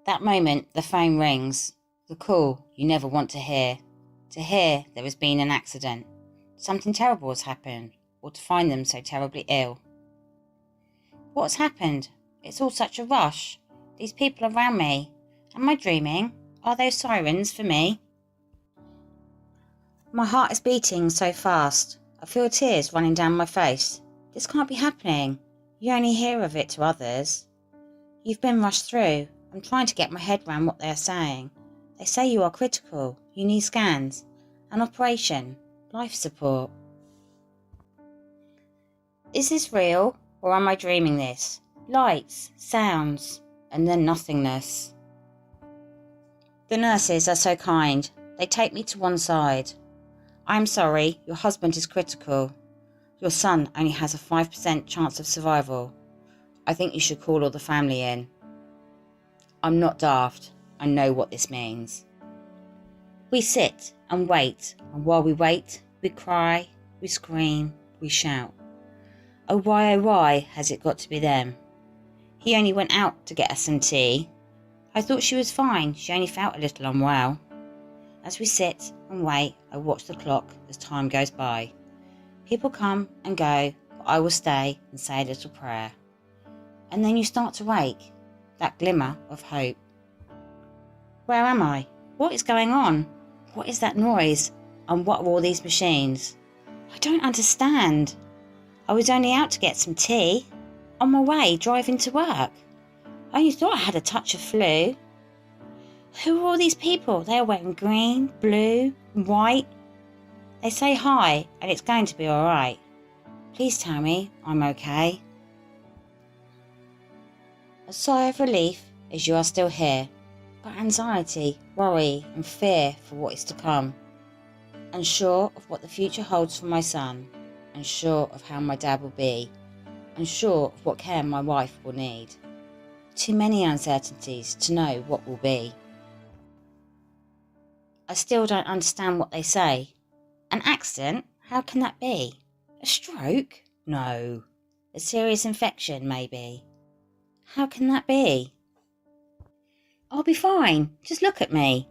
That moment, the phone rings. The call you never want to hear. To hear there has been an accident. Something terrible has happened, or to find them so terribly ill. What's happened? It's all such a rush. These people around me. Am I dreaming? Are those sirens for me? My heart is beating so fast. I feel tears running down my face. This can't be happening. You only hear of it to others. You've been rushed through. I'm trying to get my head around what they are saying. They say you are critical. You need scans, an operation, life support. Is this real, or am I dreaming this? Lights, sounds, and then nothingness. The nurses are so kind. They take me to one side. I'm sorry, your husband is critical. Your son only has a 5% chance of survival. I think you should call all the family in. I'm not daft. I know what this means. We sit and wait, and while we wait, we cry, we scream, we shout. Oh why has it got to be them? He only went out to get us some tea. I thought she was fine, she only felt a little unwell. As we sit and wait, I watch the clock as time goes by. People come and go, but I will stay and say a little prayer. And then you start to wake, that glimmer of hope. Where am I? What is going on? What is that noise? And what are all these machines? I don't understand. I was only out to get some tea, on my way driving to work. I only thought I had a touch of flu. Who are all these people? They are wearing green, blue, and white. They say hi, and it's going to be all right. Please tell me I'm okay. A sigh of relief as you are still here, but anxiety, worry, and fear for what is to come. Unsure of what the future holds for my son, unsure of how my dad will be, unsure of what care my wife will need. Too many uncertainties to know what will be. I still don't understand what they say. An accident? How can that be? A stroke? No. A serious infection, maybe. How can that be? I'll be fine. Just look at me.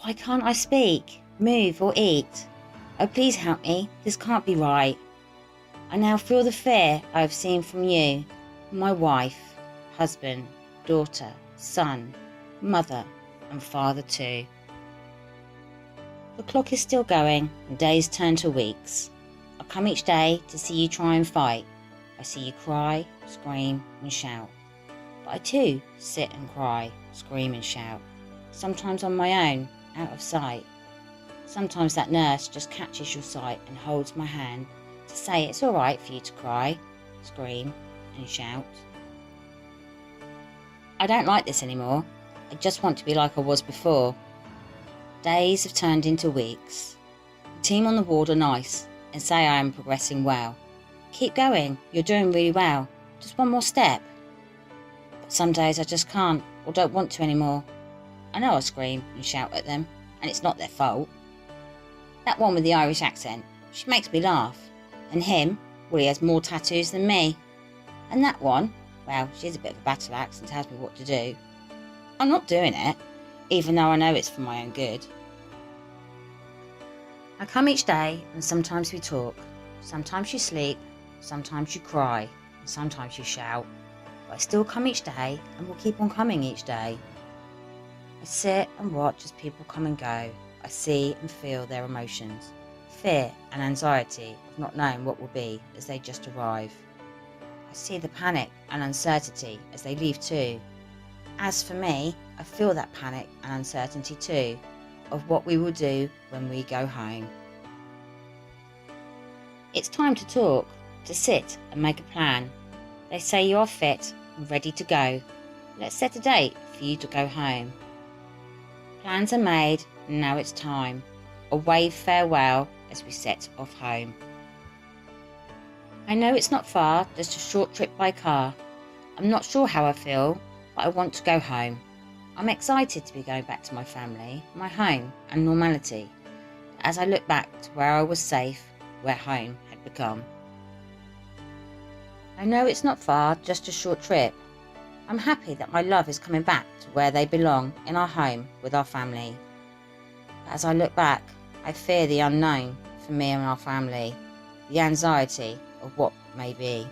Why can't I speak, move or eat? Oh, please help me. This can't be right. I now feel the fear I have seen from you, my wife, husband, daughter, son, mother, and father too. The clock is still going, and days turn to weeks. I come each day to see you try and fight. I see you cry, scream, and shout. But I too sit and cry, scream and shout. Sometimes on my own, out of sight. Sometimes that nurse just catches your sight and holds my hand to say it's all right for you to cry, scream, and shout. I don't like this anymore. I just want to be like I was before. Days have turned into weeks. The team on the ward are nice and say I am progressing well. Keep going, you're doing really well. Just one more step. But some days I just can't or don't want to anymore. I know I scream and shout at them, and it's not their fault. That one with the Irish accent, she makes me laugh. And him, well, he has more tattoos than me. And that one, well, she's a bit of a battle axe and tells me what to do. I'm not doing it, even though I know it's for my own good. I come each day and sometimes we talk. Sometimes you sleep, sometimes you cry, and sometimes you shout. But I still come each day and will keep on coming each day. I sit and watch as people come and go. I see and feel their emotions. Fear and anxiety of not knowing what will be as they just arrive. I see the panic and uncertainty as they leave too. As for me, I feel that panic and uncertainty too, of what we will do when we go home. It's time to talk, to sit and make a plan. They say you are fit and ready to go. Let's set a date for you to go home. Plans are made and now it's time. A wave farewell as we set off home. I know it's not far, just a short trip by car. I'm not sure how I feel, but I want to go home. I'm excited to be going back to my family, my home and normality. As I look back to where I was safe, where home had become. I know it's not far, just a short trip. I'm happy that my love is coming back to where they belong, in our home with our family. But as I look back, I fear the unknown for me and our family, the anxiety of what may be.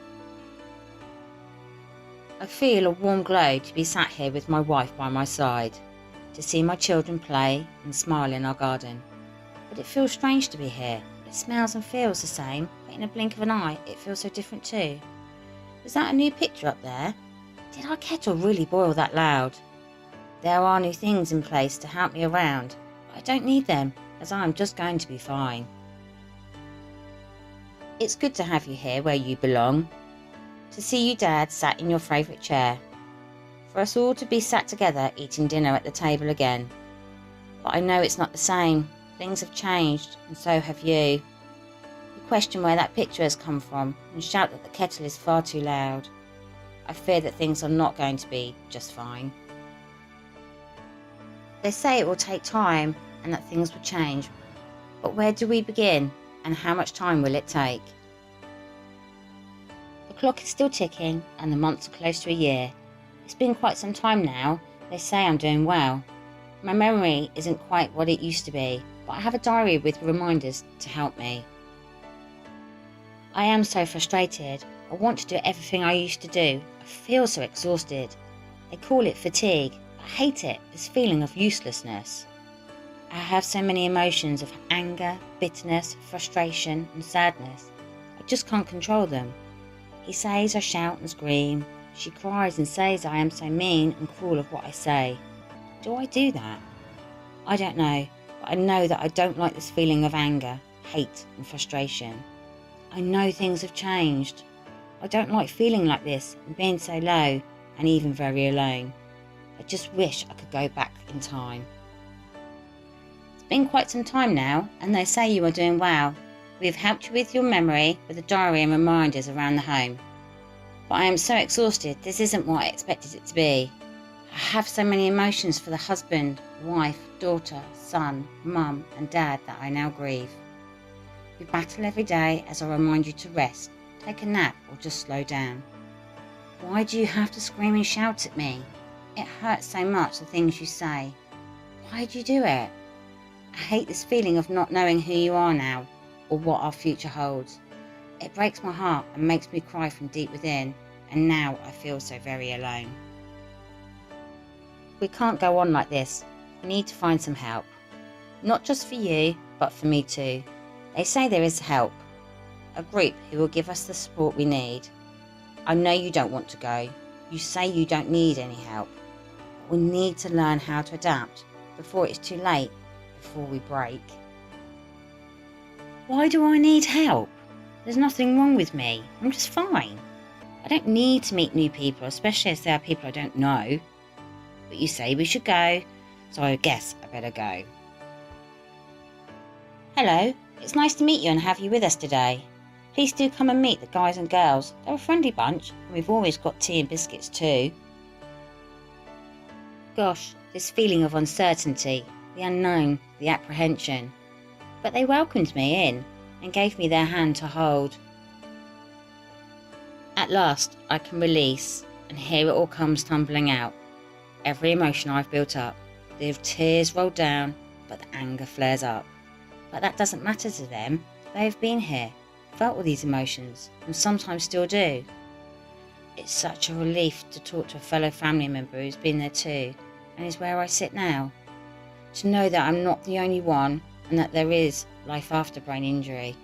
I feel a warm glow to be sat here with my wife by my side, to see my children play and smile in our garden. But it feels strange to be here. It smells and feels the same, but in a blink of an eye it feels so different too. Is that a new picture up there? Did our kettle really boil that loud? There are new things in place to help me around, but I don't need them, as I am just going to be fine. It's good to have you here where you belong, to see you Dad sat in your favourite chair, for us all to be sat together eating dinner at the table again. But I know it's not the same. Things have changed, and so have you. You question where that picture has come from and shout that the kettle is far too loud. I fear that things are not going to be just fine. They say it will take time and that things will change, but where do we begin and how much time will it take? The clock is still ticking and the months are close to a year. It's been quite some time now. They say I'm doing well. My memory isn't quite what it used to be, but I have a diary with reminders to help me. I am so frustrated. I want to do everything I used to do. I feel so exhausted. They call it fatigue. I hate it, this feeling of uselessness. I have so many emotions of anger, bitterness, frustration and sadness. I just can't control them. He says I shout and scream. She cries and says I am so mean and cruel of what I say. Do I do that? I don't know, but I know that I don't like this feeling of anger, hate and frustration. I know things have changed. I don't like feeling like this and being so low and even very alone. I just wish I could go back in time. It's been quite some time now, and they say you are doing well. We have helped you with your memory with a diary and reminders around the home. But I am so exhausted, this isn't what I expected it to be. I have so many emotions for the husband, wife, daughter, son, mum and dad that I now grieve. We battle every day as I remind you to rest, take a nap or just slow down. Why do you have to scream and shout at me? It hurts so much, the things you say. Why do you do it? I hate this feeling of not knowing who you are now or what our future holds. It breaks my heart and makes me cry from deep within, and now I feel so very alone. We can't go on like this. We need to find some help. Not just for you, but for me too. They say there is help. A group who will give us the support we need. I know you don't want to go. You say you don't need any help. But we need to learn how to adapt before it's too late, before we break. Why do I need help? There's nothing wrong with me. I'm just fine. I don't need to meet new people, especially if they are people I don't know. But you say we should go, so I guess I better go. Hello, it's nice to meet you and have you with us today. Please do come and meet the guys and girls. They're a friendly bunch, and we've always got tea and biscuits too. Gosh, this feeling of uncertainty, the unknown, the apprehension. But they welcomed me in and gave me their hand to hold. At last, I can release, and here it all comes tumbling out. Every emotion I've built up, the tears roll down, but the anger flares up. But that doesn't matter to them. They have been here, felt all these emotions, and sometimes still do. It's such a relief to talk to a fellow family member who's been there too, and is where I sit now. To know that I'm not the only one, and that there is life after brain injury.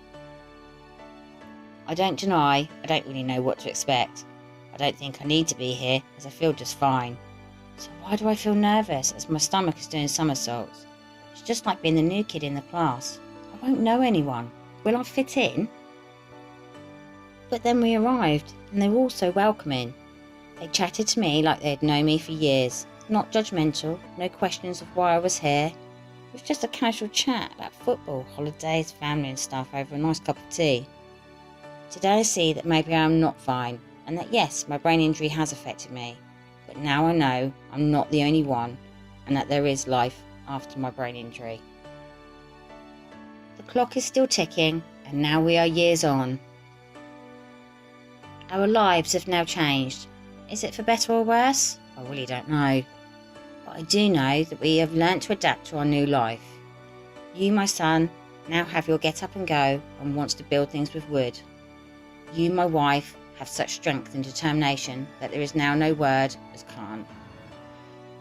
I don't deny I don't really know what to expect. I don't think I need to be here, as I feel just fine. So why do I feel nervous as my stomach is doing somersaults? It's just like being the new kid in the class. I won't know anyone. Will I fit in? But then we arrived, and they were all so welcoming. They chatted to me like they'd known me for years. Not judgmental, no questions of why I was here. It was just a casual chat about football, holidays, family and stuff over a nice cup of tea. Today I see that maybe I'm not fine, and that yes, my brain injury has affected me. But now I know I'm not the only one, and that there is life after my brain injury. The clock is still ticking, and now we are years on. Our lives have now changed. Is it for better or worse? I really don't know. But I do know that we have learnt to adapt to our new life. You, my son, now have your get up and go and wants to build things with wood. You, my wife, have such strength and determination that there is now no word as can't.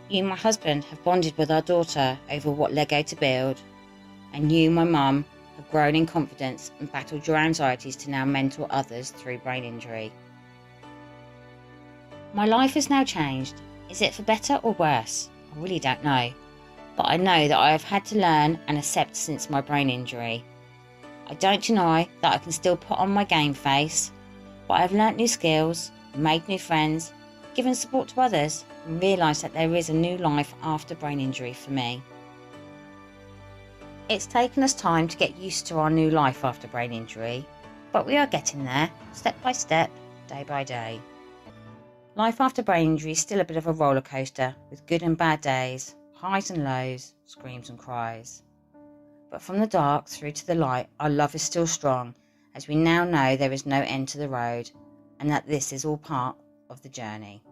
You, my husband, have bonded with our daughter over what Lego to build. And you, my mum, have grown in confidence and battled your anxieties to now mentor others through brain injury. My life has now changed. Is it for better or worse? I really don't know. But I know that I have had to learn and accept since my brain injury. I don't deny that I can still put on my game face, but I have learnt new skills, made new friends, given support to others, and realised that there is a new life after brain injury for me. It's taken us time to get used to our new life after brain injury, but we are getting there, step by step, day by day. Life after brain injury is still a bit of a roller coaster, with good and bad days, highs and lows, screams and cries. But from the dark through to the light, our love is still strong, as we now know there is no end to the road, and that this is all part of the journey.